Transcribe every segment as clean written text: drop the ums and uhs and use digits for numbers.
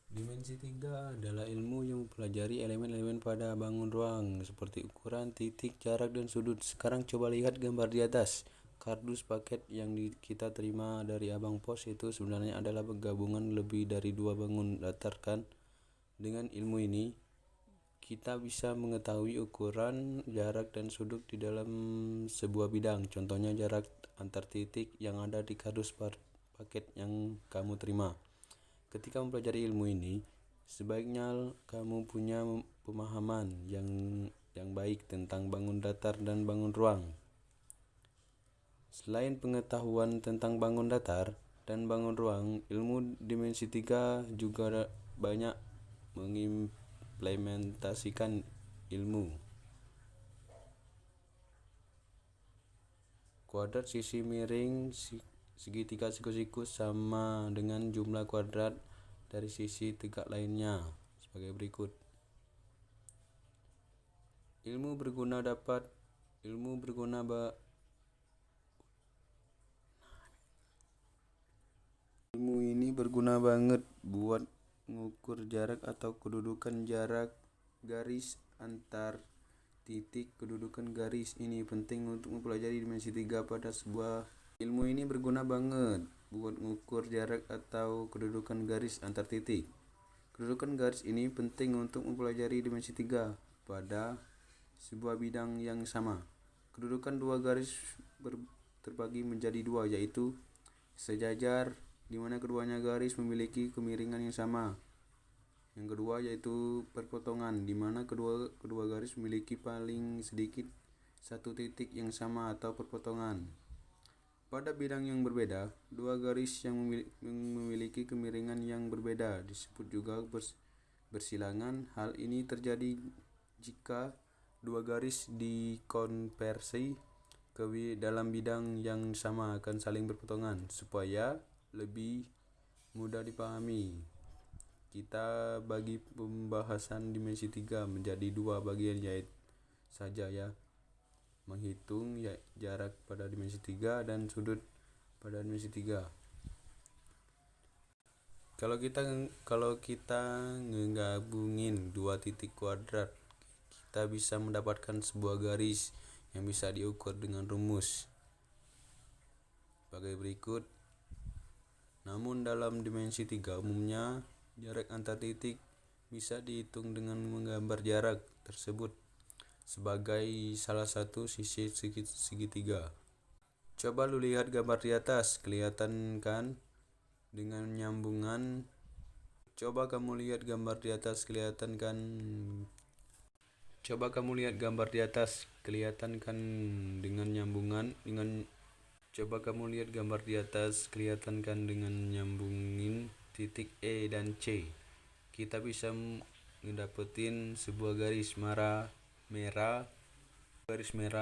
Dimensi 3 adalah ilmu yang mempelajari elemen-elemen pada bangun ruang seperti ukuran, titik, jarak, dan sudut. Sekarang coba lihat gambar di atas. Kardus paket yang kita terima dari Abang Pos itu sebenarnya adalah gabungan lebih dari dua bangun datar kan? Dengan ilmu ini, kita bisa mengetahui ukuran, jarak, dan sudut di dalam sebuah bidang. Contohnya jarak antar titik yang ada di kardus paket yang kamu terima. Ketika mempelajari ilmu ini, sebaiknya kamu punya pemahaman yang baik tentang bangun datar dan bangun ruang. Selain pengetahuan tentang bangun datar dan bangun ruang, ilmu dimensi 3 juga banyak mengimplementasikan ilmu kuadrat sisi miring segitiga siku-siku sama dengan jumlah kuadrat dari sisi tegak lainnya sebagai berikut. Ilmu ini berguna banget buat mengukur jarak atau kedudukan jarak garis antar titik. Kedudukan garis ini penting untuk mempelajari dimensi 3 pada sebuah ilmu ini berguna banget buat mengukur jarak atau kedudukan garis antar titik. Kedudukan garis ini penting untuk mempelajari dimensi 3 pada sebuah bidang yang sama. Kedudukan dua garis terbagi menjadi dua, yaitu sejajar, di mana keduanya garis memiliki kemiringan yang sama. Yang kedua yaitu perpotongan, di mana kedua garis memiliki paling sedikit satu titik yang sama atau perpotongan. Pada bidang yang berbeda, dua garis yang memiliki kemiringan yang berbeda disebut juga bersilangan. Hal ini terjadi jika dua garis dikonversi ke dalam bidang yang sama akan saling berpotongan. Supaya lebih mudah dipahami, kita bagi pembahasan dimensi 3 menjadi dua bagian saja ya. Menghitung jarak pada dimensi 3 dan sudut pada dimensi 3. Kalau kita ngegabungin dua titik kuadrat, kita bisa mendapatkan sebuah garis yang bisa diukur dengan rumus sebagai berikut. Namun dalam dimensi 3 umumnya jarak antar titik bisa dihitung dengan menggambar jarak tersebut sebagai salah satu sisi segitiga. Coba lu lihat gambar di atas, kelihatan kan dengan nyambungan. Coba kamu lihat gambar di atas, kelihatan kan dengan nyambungan nyambungin titik E dan C. Kita bisa ngedapetin sebuah garis merah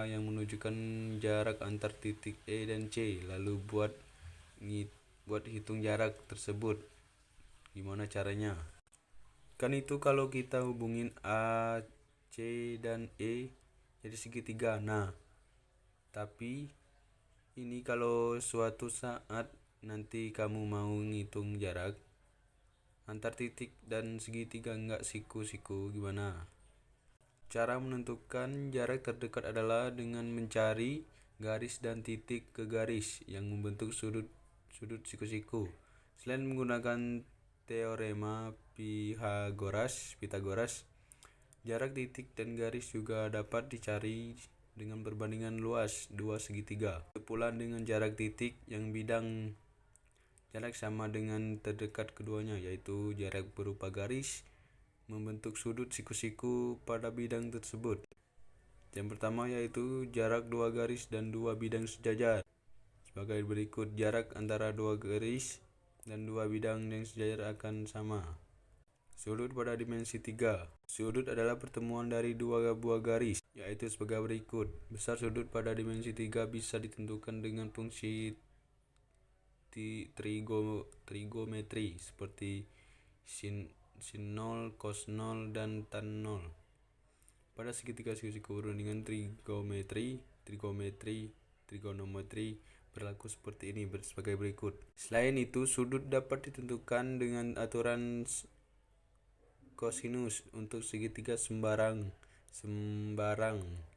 yang menunjukkan jarak antar titik E dan C. Lalu buat hitung jarak tersebut. Gimana caranya? Kan itu kalau kita hubungin A, C, dan E jadi segitiga. Nah, tapi ini kalau suatu saat nanti kamu mau ngitung jarak antar titik dan segitiga enggak siku-siku, gimana? Cara menentukan jarak terdekat adalah dengan mencari garis dan titik ke garis yang membentuk sudut siku-siku. Selain menggunakan teorema Pythagoras, jarak titik dan garis juga dapat dicari dengan perbandingan luas dua segitiga. Kesimpulan dengan jarak titik yang bidang jarak sama dengan terdekat keduanya, yaitu jarak berupa garis membentuk sudut siku-siku pada bidang tersebut. Yang pertama yaitu jarak dua garis dan dua bidang sejajar. Sebagai berikut, jarak antara dua garis dan dua bidang yang sejajar akan sama. Sudut pada dimensi 3. Sudut adalah pertemuan dari dua buah garis, yaitu sebagai berikut. Besar sudut pada dimensi 3 bisa ditentukan dengan fungsi trigonometri seperti sin 0, cos 0, dan tan 0. Pada segitiga siku-siku dengan trigonometri berlaku seperti ini sebagai berikut. Selain itu, sudut dapat ditentukan dengan aturan kosinus untuk segitiga sembarang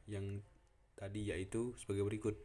yang tadi, yaitu sebagai berikut.